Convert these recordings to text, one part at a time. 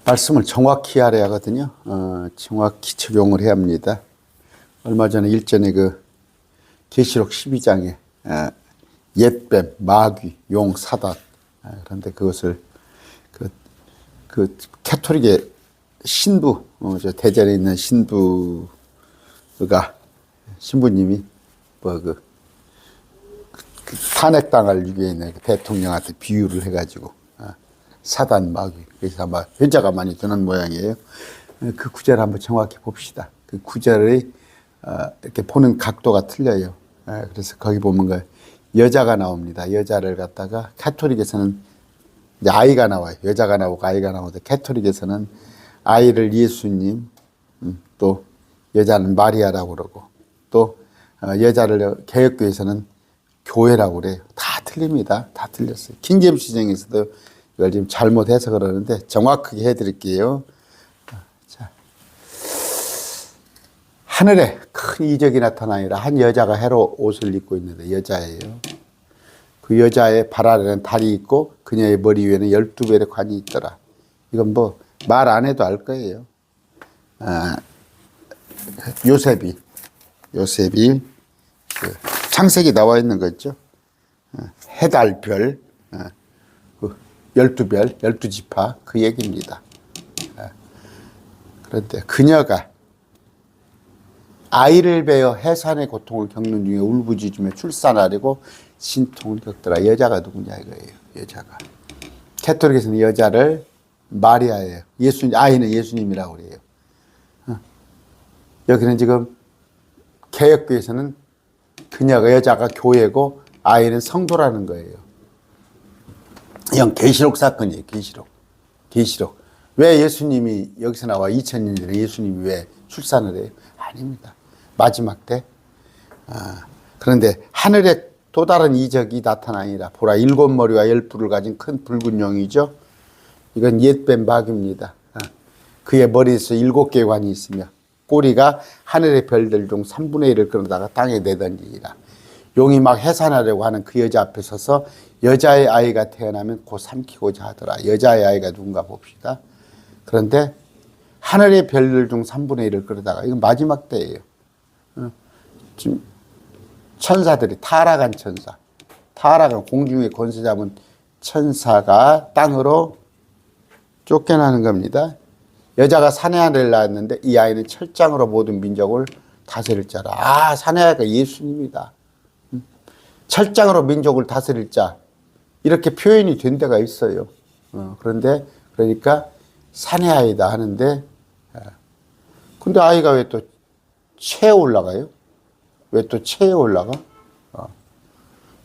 말씀을 정확히 알아야 하거든요. 정확히 적용을 해야 합니다. 얼마 전에 일전에 그 계시록 12장에 옛뱀, 마귀, 용, 사단, 그런데 그것을 그 캐토릭의 신부, 저 대전에 있는 신부님이 그 탄핵당할 위기에 있는 대통령한테 비유를 해가지고 사단, 마귀, 그래서 아마 회자가 많이 드는 모양이에요. 그 구절을 한번 정확히 봅시다. 그 구절의 이렇게 보는 각도가 틀려요. 그래서 거기 보면 그 여자가 나옵니다. 여자를 갖다가 카톨릭에서는 이제 아이가 나와요. 여자가 나오고 아이가 나오는데 캐톨릭에서는 아이를 예수님, 또 여자는 마리아라고 그러고, 또 여자를 개혁교에서는 교회라고 그래요. 다 틀립니다. 다 틀렸어요. 킹제임스 시정에서도 이걸 지금 잘못해서 그러는데 정확하게 해드릴게요. 자, 하늘에 큰 이적이 나타나니라. 한 여자가 해로 옷을 입고 있는데 여자예요. 그 여자의 발 아래는 달이 있고 그녀의 머리 위에는 12별의 관이 있더라. 이건 뭐 말 안 해도 알 거예요. 요셉이 그 창세기 나와 있는 거 있죠. 해달별, 12별, 12지파 그 얘기입니다. 그런데 그녀가 아이를 베어 해산의 고통을 겪는 중에 울부짖으며 출산하려고 신통을 겪더라. 여자가 누구냐 이거예요. 여자가. 캐톨릭에서는 여자를 마리아예요. 아이는 예수님이라고 그래요. 여기는 지금 개혁교에서는 그녀가 여자가 교회고 아이는 성도라는 거예요. 이건 계시록 사건이에요. 계시록. 왜 예수님이 여기서 나와 2000년 전에 예수님이 왜 출산을 해요? 아닙니다. 마지막 때. 그런데 하늘에 또 다른 이적이 나타나니라. 보라 7머리와 10뿔을 가진 큰 붉은 용이죠. 이건 옛뱀 마귀입니다. 그의 머리에서 7개의 관이 있으며 꼬리가 하늘의 별들 중 3분의 1을 끌어다가 땅에 내던지니라. 용이 막 해산하려고 하는 그 여자 앞에 서서 여자의 아이가 태어나면 곧 삼키고자 하더라. 여자의 아이가 누군가 봅시다. 그런데 하늘의 별들 중 3분의 1을 끌어다가 이건 마지막 때예요. 지금 천사들이 타락한 천사, 타락한 공중의 권세 잡은 천사가 땅으로 쫓겨나는 겁니다. 여자가 사내아를 낳았는데 이 아이는 철장으로 모든 민족을 다스릴 자라. 사내아가 예수님이다. 철장으로 민족을 다스릴 자. 이렇게 표현이 된 데가 있어요. 그러니까 사내아이다 하는데, 근데 아이가 왜 또 체에 올라가요? 왜 또 체에 올라가?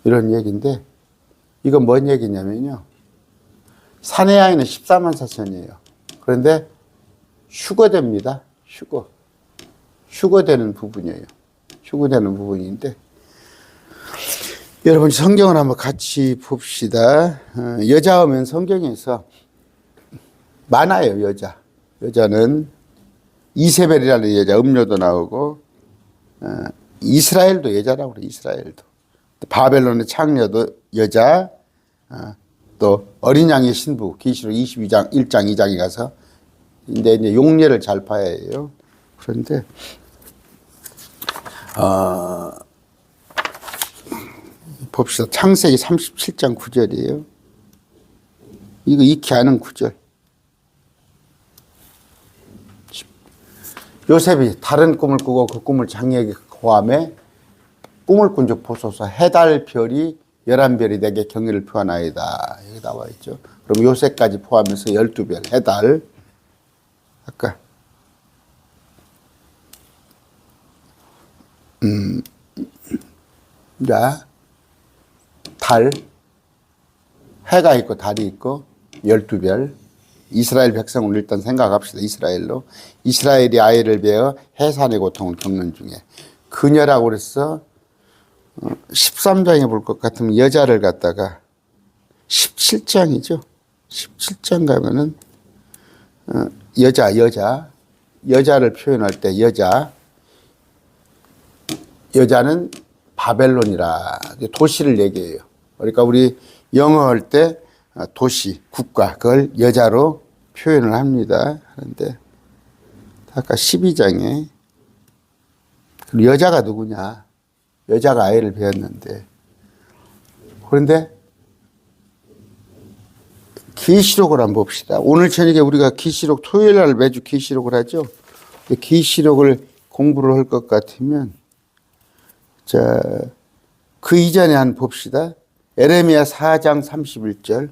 이런 얘기인데, 이건 뭔 얘기냐면요. 사내아이는 14만 4천이에요. 그런데 휴거됩니다. 휴거되는 부분이에요. 휴거되는 부분인데, 여러분 성경을 한번 같이 봅시다. 여자 하면 성경에서 많아요. 여자는 이세벨이라는 여자, 음료도 나오고, 이스라엘도 여자라고 그래요. 이스라엘도. 바벨론의 창녀도 여자, 또 어린 양의 신부, 계시록 22장 1장 2장에 가서 이제 용례를 잘 봐야 해요. 그런데 봅시다. 창세기 37장 9절이에요. 이거 익히 아는 구절. 요셉이 다른 꿈을 꾸고 그 꿈을 장녀에게 고함해 꿈을 꾼 적 보소서 해달 별이 11별이 내게 경의를 표하나이다. 여기 나와 있죠. 그럼 요셉까지 포함해서 12별 해달. 아까 자, 달, 해가 있고 달이 있고 12별. 이스라엘 백성을 일단 생각합시다. 이스라엘로. 이스라엘이 아이를 베어 해산의 고통을 겪는 중에 그녀라고 그래서 13장에 볼 것 같으면 여자를 갖다가 17장이죠. 17장 가면은 여자를 표현할 때 여자는 바벨론이라 도시를 얘기해요. 그러니까 우리 영어 할 때 도시, 국가 그걸 여자로 표현을 합니다. 그런데 아까 12장에 여자가 누구냐? 여자가 아이를 배웠는데 그런데 계시록을 한번 봅시다. 오늘 저녁에 우리가 계시록 토요일 날 매주 계시록을 하죠. 계시록을 공부를 할 것 같으면 자, 그 이전에 한번 봅시다. 에레미야 4장 31절.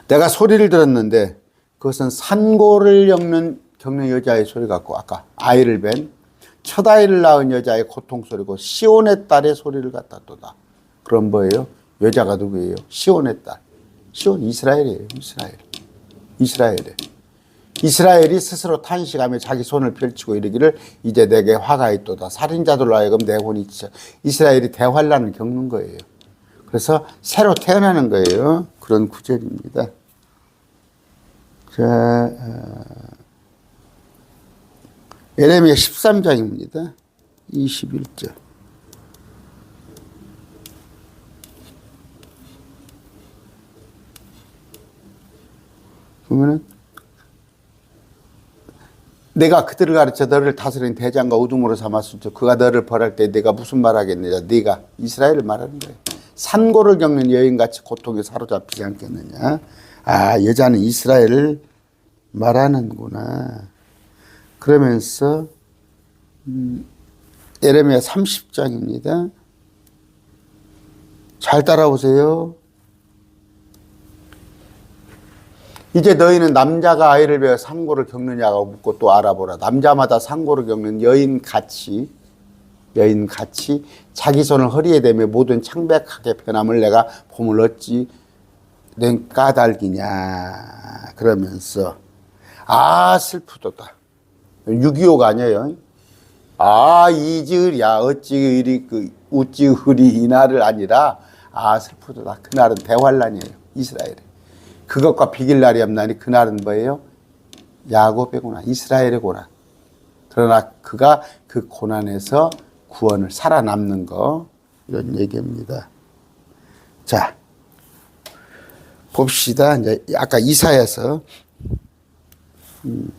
내가 소리를 들었는데 그것은 산고를 겪는 여자의 소리 같고 아까 아이를 뵌 첫 아이를 낳은 여자의 고통 소리고 시온의 딸의 소리를 갖다도다. 그럼 뭐예요? 여자가 누구예요? 시온의 딸. 시온 이스라엘이에요. 이스라엘이 스스로 탄식하며 자기 손을 펼치고 이르기를 이제 내게 화가 있도다. 살인자들로 하여금 내 혼이 지쳐. 이스라엘이 대환란을 겪는 거예요. 그래서 새로 태어나는 거예요. 그런 구절입니다. 자, 에레미야 13장입니다. 21절. 보면은 내가 그들을 가르쳐 너를 다스린 대장과 우두머리로 삼았을 그가 너를 벌할 때 내가 무슨 말하겠느냐. 네가 이스라엘을 말하는 거예요. 산고를 겪는 여인같이 고통에 사로잡히지 않겠느냐. 아, 여자는 이스라엘을 말하는구나. 그러면서 에레미야 30장입니다. 잘 따라오세요. 이제 너희는 남자가 아이를 배워 상고를 겪느냐고 묻고 또 알아보라. 남자마다 상고를 겪는 여인같이 자기 손을 허리에 대며 모든 창백하게 변함을 내가 봄을 어찌 낸 까닭이냐. 그러면서 아 슬프도다. 6.25가 아니에요. 아 이즈야 어찌 이리 우찌 흐리 이날을 아니라 아 슬프도다. 그날은 대환란이에요. 이스라엘에. 그것과 비길 날이 없나니 그날은 뭐예요? 야곱의 고난, 이스라엘의 고난. 그러나 그가 그 고난에서 구원을 살아남는 거 이런 얘기입니다. 자, 봅시다. 이제 아까 이사야서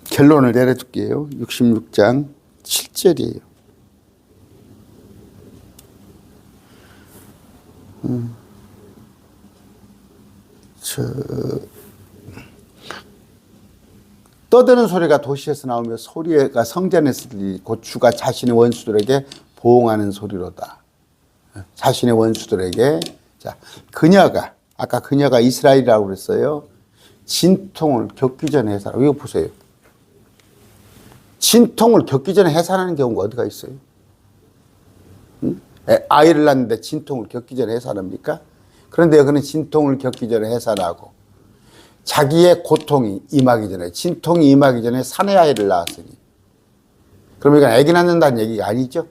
결론을 내려줄게요. 66장 7절이에요. 떠드는 소리가 도시에서 나오며 소리가 성전에서 들리고 주가 자신의 원수들에게 보응하는 소리로다. 자신의 원수들에게. 자, 그녀가 아까 그녀가 이스라엘이라고 그랬어요. 진통을 겪기 전에 해산하고. 이거 보세요. 진통을 겪기 전에 해산하는 경우가 어디가 있어요? 응? 아이를 낳는데 진통을 겪기 전에 해산합니까? 그런데 여기는 진통을 겪기 전에 해산하고 자기의 고통이 임하기 전에, 진통이 임하기 전에 사내 아이를 낳았으니. 그러면 이건 아기 낳는다는 얘기가 아니죠.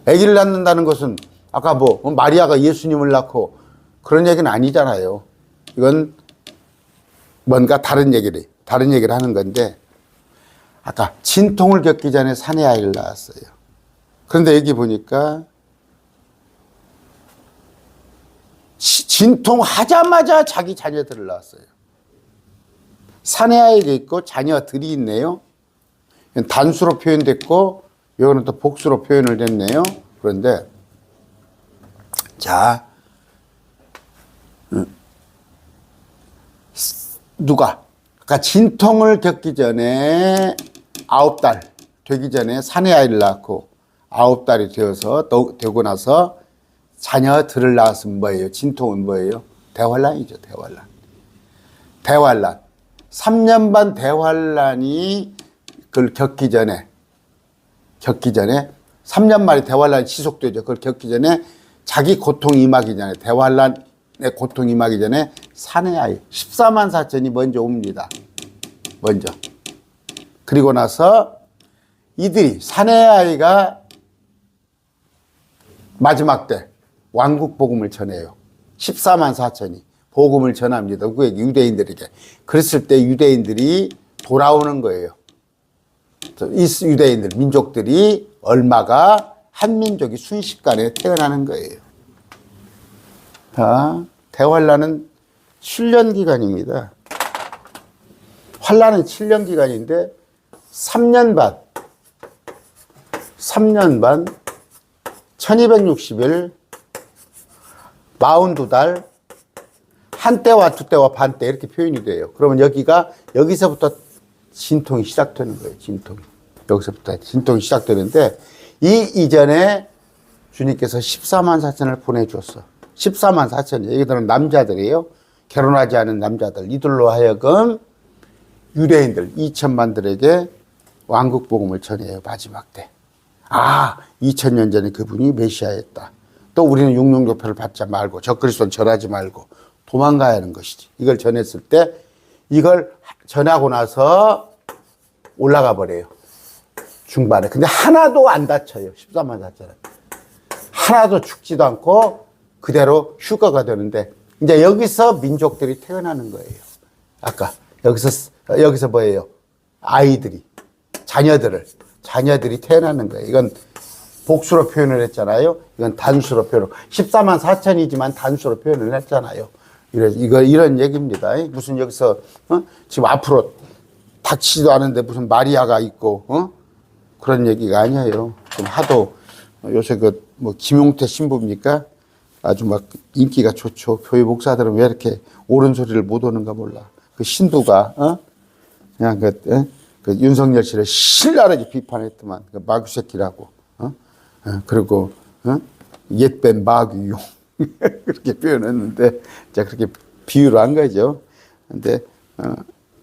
아기를 낳는다는 것은 아까 마리아가 예수님을 낳고 그런 얘기는 아니잖아요. 이건 뭔가 다른 얘기를 하는 건데 아까 진통을 겪기 전에 사내 아이를 낳았어요. 그런데 여기 보니까 진통하자마자 자기 자녀들을 낳았어요. 사내 아이가 있고 자녀들이 있네요. 단수로 표현됐고 이거는 또 복수로 표현을 됐네요. 그런데 자 누가 그러니까 진통을 겪기 전에 9달 되기 전에 사내 아이를 낳고 9달이 되고 나서 자녀들을 낳았으면 뭐예요? 진통은 뭐예요? 대환란이죠. 대환란. 3년 반 대환란이 그걸 겪기 전에 3년 만에 대환란이 지속되죠. 그걸 겪기 전에 자기 고통이 임하기 전에 대환란의 고통이 임하기 전에 사내 아이 14만 4천이 먼저 옵니다. 먼저. 그리고 나서 이들이 사내 아이가 마지막 때 왕국 복음을 전해요. 14만 4천이 복음을 전합니다. 누구에게? 유대인들에게. 그랬을 때 유대인들이 돌아오는 거예요. 이 유대인들, 민족들이 얼마가 한 민족이 순식간에 태어나는 거예요. 자, 대환란은 7년 기간입니다. 환란은 7년 기간인데 3년 반 1260일 42달 한 때와 두 때와 반 때 이렇게 표현이 돼요. 그러면 여기서부터 진통이 시작되는 거예요. 여기서부터 진통이 시작되는데 이 이전에 주님께서 14만 4천을 보내줬어. 14만 4천이 여기들은 남자들이에요. 결혼하지 않은 남자들. 이들로 하여금 유대인들 2천만들에게 왕국 복음을 전해요. 마지막 때. 2000년 전에 그분이 메시아였다. 또 우리는 육룡교표를 받지 말고 적그리스도는 절하지 말고 도망가야 하는 것이지. 이걸 전했을 때 이걸 전하고 나서 올라가 버려요. 중반에. 근데 하나도 안 다쳐요. 14만 4천은. 하나도 죽지도 않고 그대로 휴거가 되는데 이제 여기서 민족들이 태어나는 거예요. 아까 여기서 뭐예요? 아이들이 자녀들이 태어나는 거예요. 이건 복수로 표현을 했잖아요. 이건 단수로 표현을. 14만 4천이지만 단수로 표현을 했잖아요. 이런 얘기입니다. 무슨 여기서 지금 앞으로 닥치지도 않은데 무슨 마리아가 있고 그런 얘기가 아니에요. 좀 하도 요새 김용태 신부입니까? 아주 막 인기가 좋죠. 교회 목사들은 왜 이렇게 옳은 소리를 못 오는가 몰라. 그 신도가 그냥 그 윤석열 씨를 신랄하게 비판했더만 그 마귀새끼라고 그리고 옛뱀 마귀용 그렇게 표현했는데 제가 그렇게 비유를 한 거죠. 근데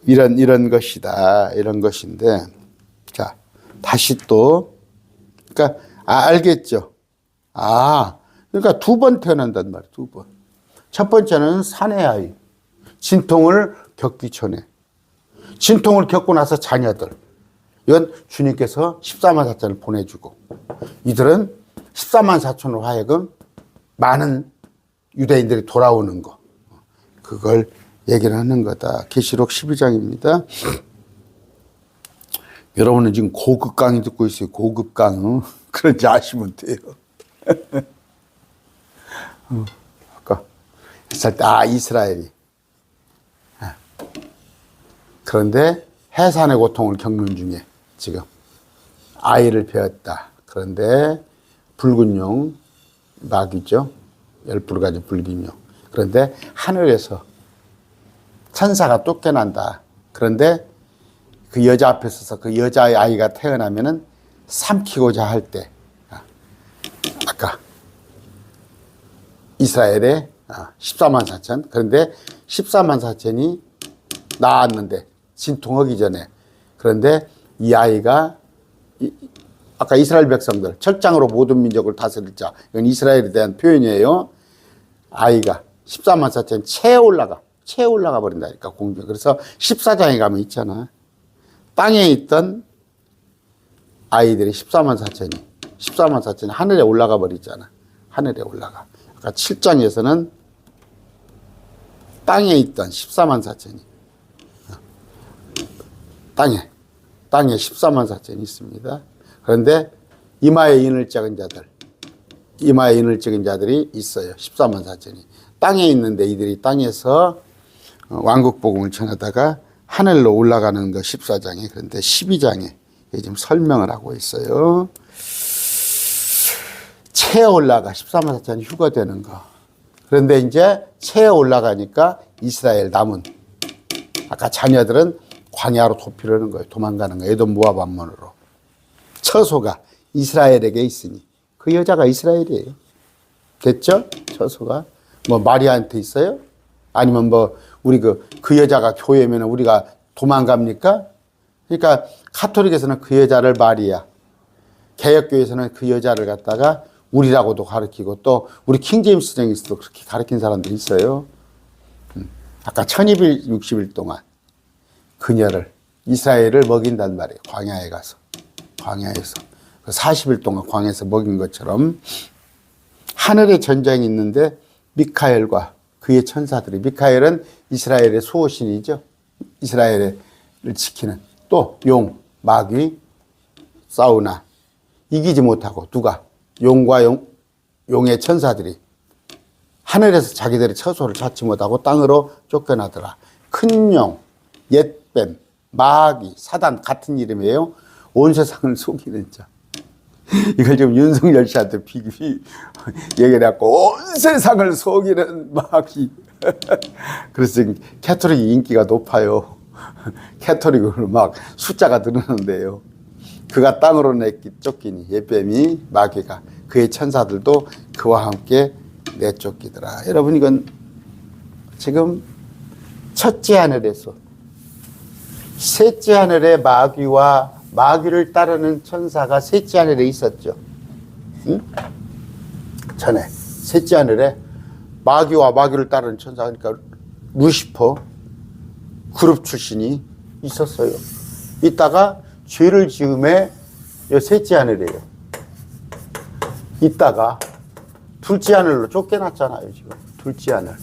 이런 것이다 이런 것인데 자 다시 또 그러니까 알겠죠. 그러니까 두 번 태어난단 말이에요. 두 번. 첫 번째는 사내 아이 진통을 겪기 전에 진통을 겪고 나서 자녀들 이건 주님께서 14만 4천을 보내주고 이들은 14만 4천으로 하여금 많은 유대인들이 돌아오는 거 그걸 얘기를 하는 거다. 계시록 12장입니다. 여러분은 지금 고급 강의 듣고 있어요. 고급 강의. 그런지 아시면 돼요. 아까 했을 때 이스라엘이 그런데 해산의 고통을 겪는 중에 지금 아이를 배웠다. 그런데 붉은 용 마귀죠. 열불을 가진 붉은 용. 그런데 하늘에서 천사가 쫓겨난다. 그런데 그 여자 앞에 서서 그 여자의 아이가 태어나면은 삼키고자 할 때 아까 이스라엘의 14만 4천 그런데 14만 4천이 나왔는데 진통하기 전에 그런데 이 아이가 아까 이스라엘 백성들 철장으로 모든 민족을 다스릴 자 이건 이스라엘에 대한 표현이에요. 아이가 14만 4천 채에 올라가 버린다니까 공중. 그래서 14장에 가면 있잖아. 땅에 있던 아이들이 14만 4천이 하늘에 올라가 버리잖아. 하늘에 올라가. 아까 7장에서는 땅에 있던 14만 4천이 땅에 14만 4천이 있습니다. 그런데 이마에 인을 찍은 자들이 있어요. 14만 4천이. 땅에 있는데 이들이 땅에서 왕국 복음을 전하다가 하늘로 올라가는 거 14장에 그런데 12장에 지금 설명을 하고 있어요. 체에 올라가 14만 4천이 휴거되는 거. 그런데 이제 체에 올라가니까 이스라엘 남은 아까 자녀들은 광야로 도피하는 거예요. 도망가는 거예요. 에돔 모압 암몬으로. 처소가 이스라엘에게 있으니 그 여자가 이스라엘이에요. 됐죠? 처소가 뭐 마리아한테 있어요? 아니면 뭐 우리 그 여자가 교회면 우리가 도망갑니까? 그러니까 카톨릭에서는 그 여자를 마리아, 개혁교회에서는 그 여자를 갖다가 우리라고도 가르치고 또 우리 킹제임스 정에서도 그렇게 가르친 사람들이 있어요. 아까 1260일 동안 그녀를 이스라엘을 먹인단 말이에요. 광야에서 40일 동안 광야에서 먹인 것처럼 하늘에 전쟁이 있는데 미카엘과 그의 천사들이 미카엘은 이스라엘의 수호신이죠. 이스라엘을 지키는 또 용, 마귀 싸우나 이기지 못하고 누가 용과 용의 천사들이 하늘에서 자기들의 처소를 찾지 못하고 땅으로 쫓겨나더라. 큰 용, 옛뱀, 마귀, 사단 같은 이름이에요. 온 세상을 속이는 자. 이걸 지금 윤석열 씨한테 얘기를 해갖고 온 세상을 속이는 마귀. 그래서 지금 캐토릭이 인기가 높아요. 캐토릭으로 막 숫자가 늘어는데요. 그가 땅으로 쫓기니 예뱀이 마귀가 그의 천사들도 그와 함께 내쫓기더라. 여러분 이건 지금 첫째 하늘에서 셋째 하늘에 마귀와 마귀를 따르는 천사가 셋째 하늘에 있었죠. 응? 전에 셋째 하늘에 마귀와 마귀를 따르는 천사, 그러니까 루시퍼 그룹 출신이 있었어요. 이따가 죄를 지음에 셋째 하늘이에요. 이따가 둘째 하늘로 쫓겨났잖아요. 지금 둘째 하늘.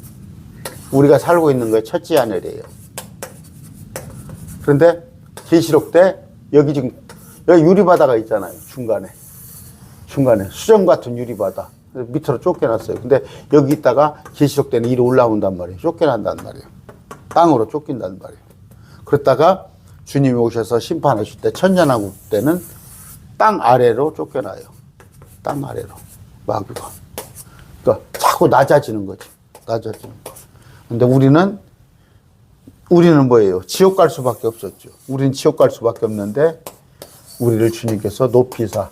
우리가 살고 있는 거에 첫째 하늘이에요. 그런데 계시록 때 여기 지금 여기 유리바다가 있잖아요. 중간에 수정 같은 유리바다 밑으로 쫓겨났어요. 근데 여기 있다가 계시록 때는 이리 올라온단 말이에요. 쫓겨난단 말이에요. 땅으로 쫓긴단 말이에요. 그랬다가 주님이 오셔서 심판하실 때 천년왕국 때는 땅 아래로 쫓겨나요. 땅 아래로 마귀가. 그러니까 자꾸 낮아지는 거지. 낮아지는 거. 근데 우리는 뭐예요? 지옥 갈 수밖에 없었죠. 우리는 지옥 갈 수밖에 없는데 우리를 주님께서 높이사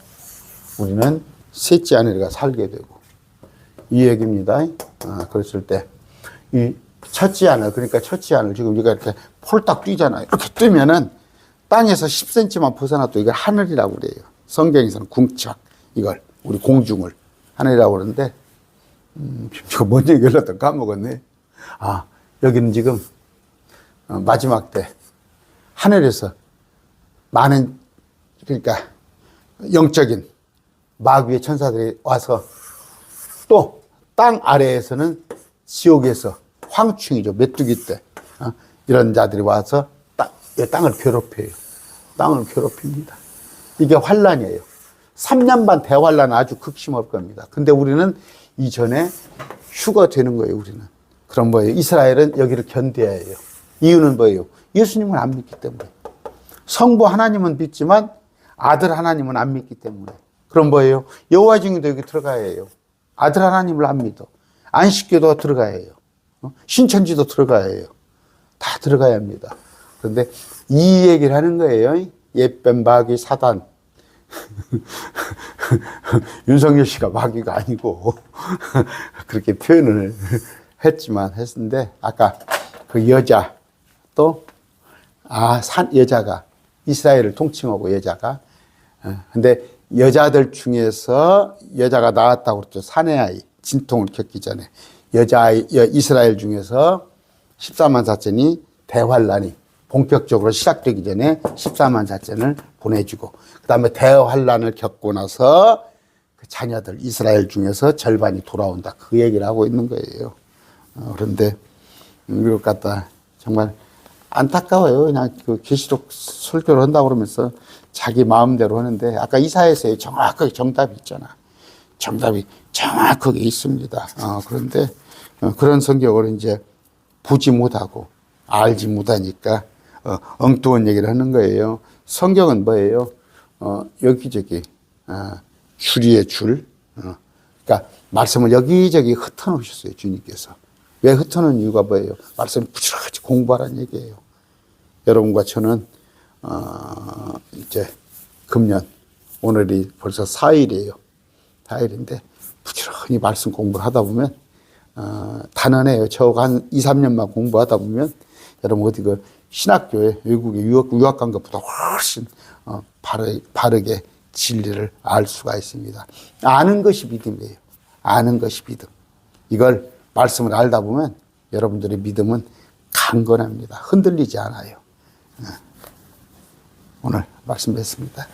우리는 셋째 하늘에 살게 되고 이 얘기입니다. 그랬을 때 이 첫째 하늘, 그러니까 첫째 하늘 지금 우리가 이렇게 폴딱 뛰잖아요. 이렇게 뛰면은 땅에서 10cm만 벗어나도 이걸 하늘이라고 그래요. 성경에서는 궁착, 이걸 우리 공중을 하늘이라고 그러는데 이거 뭔 얘기를 하다 까먹었네. 여기는 지금 마지막 때 하늘에서 많은, 그러니까 영적인 마귀의 천사들이 와서 또 땅 아래에서는 지옥에서 황충이죠. 메뚜기 때 이런 자들이 와서 땅을 괴롭혀요. 땅을 괴롭힙니다. 이게 환란이에요. 3년 반 대환란은 아주 극심할 겁니다. 근데 우리는 이전에 휴가 되는 거예요. 우리는. 그럼 뭐예요? 이스라엘은 여기를 견뎌야 해요. 이유는 뭐예요? 예수님을 안 믿기 때문에. 성부 하나님은 믿지만 아들 하나님은 안 믿기 때문에. 그럼 뭐예요? 여호와 증인도 여기 들어가야 해요. 아들 하나님을 안 믿어. 안식교도 들어가야 해요. 신천지도 들어가야 해요. 다 들어가야 합니다. 그런데 이 얘기를 하는 거예요. 예뱀, 마귀, 사단. 윤석열 씨가 마귀가 아니고 그렇게 표현을 했는데 아까 그 여자 또 여자가 이스라엘을 통칭하고 여자가 근데 여자들 중에서 여자가 나왔다고 그랬죠. 사내 아이 진통을 겪기 전에 여자아이 이스라엘 중에서 14만 사천이 대환란이 본격적으로 시작되기 전에 14만 사천을 보내주고 그 다음에 대환란을 겪고 나서 그 자녀들 이스라엘 중에서 절반이 돌아온다. 그 얘기를 하고 있는 거예요. 그런데 이걸 갖다 정말 안타까워요. 그냥 그 계시록 설교를 한다고 그러면서 자기 마음대로 하는데 아까 이사야서에 정확하게 정답이 있잖아. 정답이 정확하게 있습니다. 그런데 그런 성경을 이제 보지 못하고 알지 못하니까 엉뚱한 얘기를 하는 거예요. 성경은 뭐예요? 여기저기 줄이의 줄. 그러니까 말씀을 여기저기 흩어놓으셨어요. 주님께서. 왜 흩어놓은 이유가 뭐예요? 말씀을 부지런히 공부하라는 얘기예요. 여러분과 저는 이제 금년 오늘이 벌써 4일이에요. 4일인데 부지런히 말씀 공부를 하다 보면 단언해요. 저가 한 2, 3년만 공부하다 보면 여러분 어디 그 신학교에 외국에 유학 간 것보다 훨씬 바르게 진리를 알 수가 있습니다. 아는 것이 믿음이에요. 아는 것이 믿음. 이걸 말씀을 알다 보면 여러분들의 믿음은 강건합니다. 흔들리지 않아요. 오늘 말씀 뵙습니다.